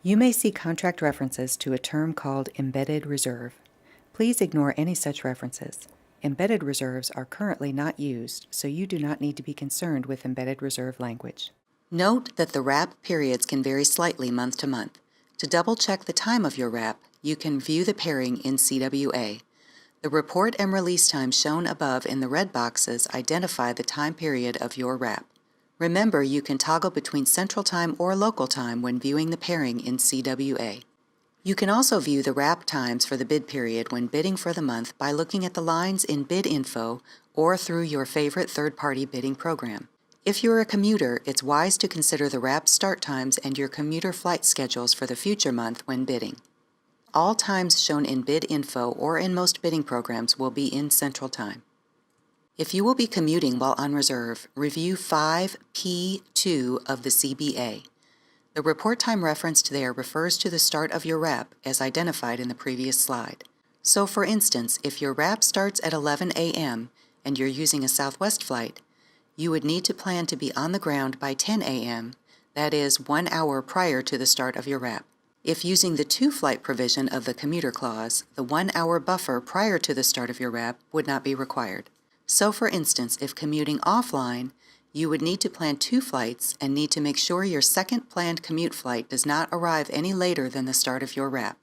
You may see contract references to a term called embedded reserve. Please ignore any such references. Embedded reserves are currently not used, so you do not need to be concerned with embedded reserve language. Note that the wrap periods can vary slightly month to month. To double-check the time of your wrap, you can view the pairing in CWA. The report and release times shown above in the red boxes identify the time period of your wrap. Remember, you can toggle between Central Time or Local Time when viewing the pairing in CWA. You can also view the wrap times for the bid period when bidding for the month by looking at the lines in Bid Info or through your favorite third-party bidding program. If you're a commuter, it's wise to consider the wrap start times and your commuter flight schedules for the future month when bidding. All times shown in Bid Info or in most bidding programs will be in Central Time. If you will be commuting while on reserve, review 5P2 of the CBA. The report time referenced there refers to the start of your wrap as identified in the previous slide. So for instance, if your wrap starts at 11 a.m. and you're using a Southwest flight, you would need to plan to be on the ground by 10 a.m., that is 1 hour prior to the start of your wrap. If using the two-flight provision of the commuter clause, the 1 hour buffer prior to the start of your wrap would not be required. So for instance, if commuting offline, you would need to plan 2 flights and need to make sure your second planned commute flight does not arrive any later than the start of your wrap.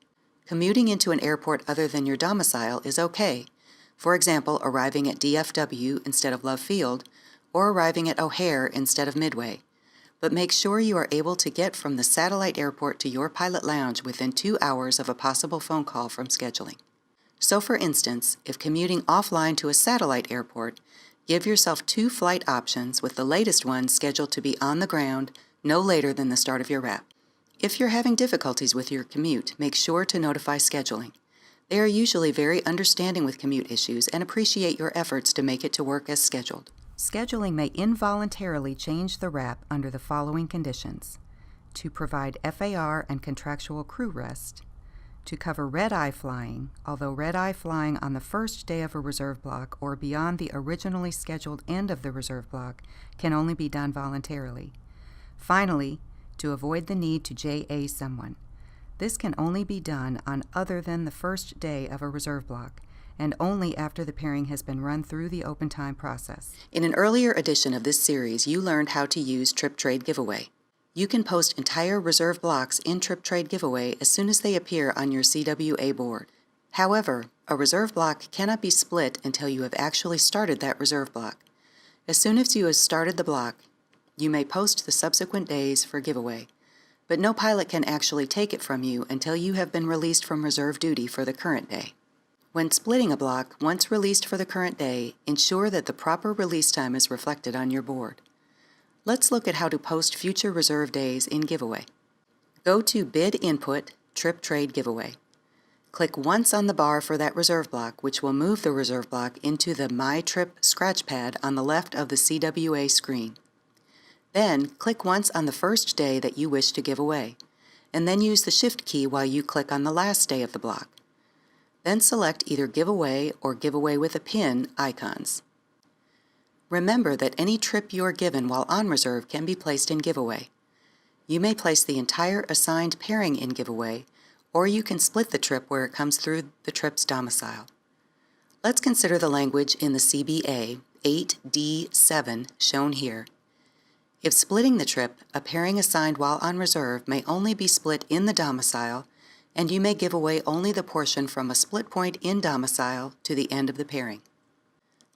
Commuting into an airport other than your domicile is okay. For example, arriving at DFW instead of Love Field, or arriving at O'Hare instead of Midway. But make sure you are able to get from the satellite airport to your pilot lounge within 2 hours of a possible phone call from scheduling. So for instance, if commuting offline to a satellite airport, give yourself 2 flight options with the latest one scheduled to be on the ground no later than the start of your wrap. If you're having difficulties with your commute, make sure to notify scheduling. They are usually very understanding with commute issues and appreciate your efforts to make it to work as scheduled. Scheduling may involuntarily change the wrap under the following conditions: to provide FAR and contractual crew rest, to cover red-eye flying, although red-eye flying on the first day of a reserve block or beyond the originally scheduled end of the reserve block can only be done voluntarily. Finally, to avoid the need to JA someone. This can only be done on other than the first day of a reserve block, and only after the pairing has been run through the open time process. In an earlier edition of this series, you learned how to use Trip Trade Giveaway. You can post entire reserve blocks in Trip Trade Giveaway as soon as they appear on your CWA board. However, a reserve block cannot be split until you have actually started that reserve block. As soon as you have started the block, you may post the subsequent days for giveaway, but no pilot can actually take it from you until you have been released from reserve duty for the current day. When splitting a block, once released for the current day, ensure that the proper release time is reflected on your board. Let's look at how to post future reserve days in Giveaway. Go to Bid Input, Trip Trade Giveaway. Click once on the bar for that reserve block, which will move the reserve block into the My Trip scratch pad on the left of the CWA screen. Then, click once on the first day that you wish to give away, and then use the Shift key while you click on the last day of the block. Then select either Giveaway or Giveaway with a Pin icons. Remember that any trip you're given while on reserve can be placed in Giveaway. You may place the entire assigned pairing in Giveaway, or you can split the trip where it comes through the trip's domicile. Let's consider the language in the CBA 8D7 shown here. If splitting the trip, a pairing assigned while on reserve may only be split in the domicile, and you may give away only the portion from a split point in domicile to the end of the pairing.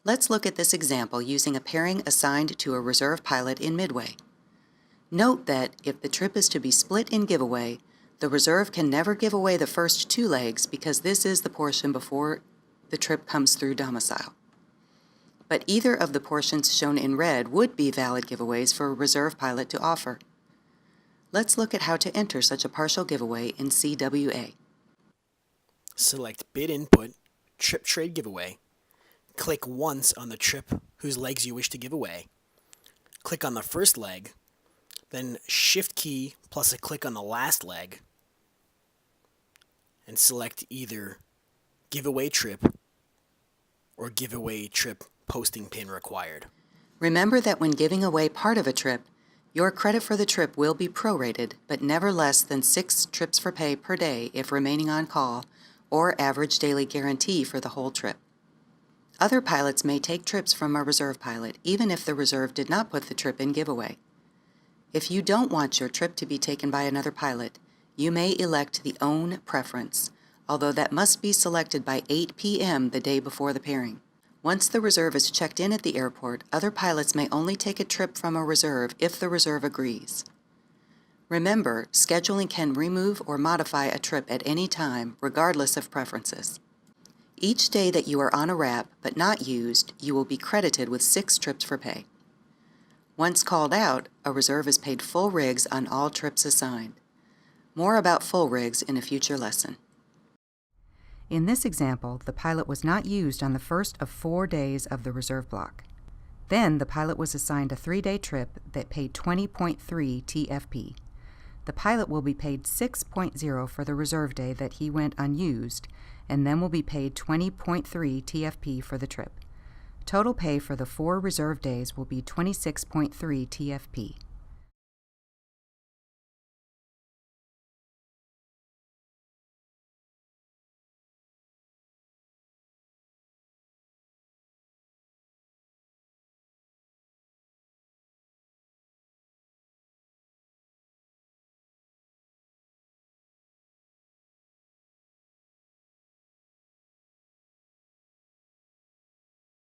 Let's look at this example using a pairing assigned to a reserve pilot in Midway. Note that if the trip is to be split in giveaway, the reserve can never give away the first 2 legs because this is the portion before the trip comes through domicile. But either of the portions shown in red would be valid giveaways for a reserve pilot to offer. Let's look at how to enter such a partial giveaway in CWA. Select Bid Input, Trip Trade Giveaway. Click once on the trip whose legs you wish to give away. Click on the first leg, then Shift key plus a click on the last leg, and select either Giveaway Trip or Giveaway Trip Posting Pin Required. Remember that when giving away part of a trip, Your credit for the trip will be prorated, but never less than 6 trips for pay per day if remaining on call, or average daily guarantee for the whole trip. Other pilots may take trips from a reserve pilot, even if the reserve did not put the trip in giveaway. If you don't want your trip to be taken by another pilot, you may elect the own preference, although that must be selected by 8 p.m. the day before the pairing. Once the reserve is checked in at the airport, other pilots may only take a trip from a reserve if the reserve agrees. Remember, scheduling can remove or modify a trip at any time, regardless of preferences. Each day that you are on a wrap but not used, you will be credited with 6 trips for pay. Once called out, a reserve is paid full rigs on all trips assigned. More about full rigs in a future lesson. In this example, the pilot was not used on the first of 4 days of the reserve block. Then the pilot was assigned a 3-day trip that paid 20.3 TFP. The pilot will be paid 6.0 for the reserve day that he went unused, and then will be paid 20.3 TFP for the trip. Total pay for the 4 reserve days will be 26.3 TFP.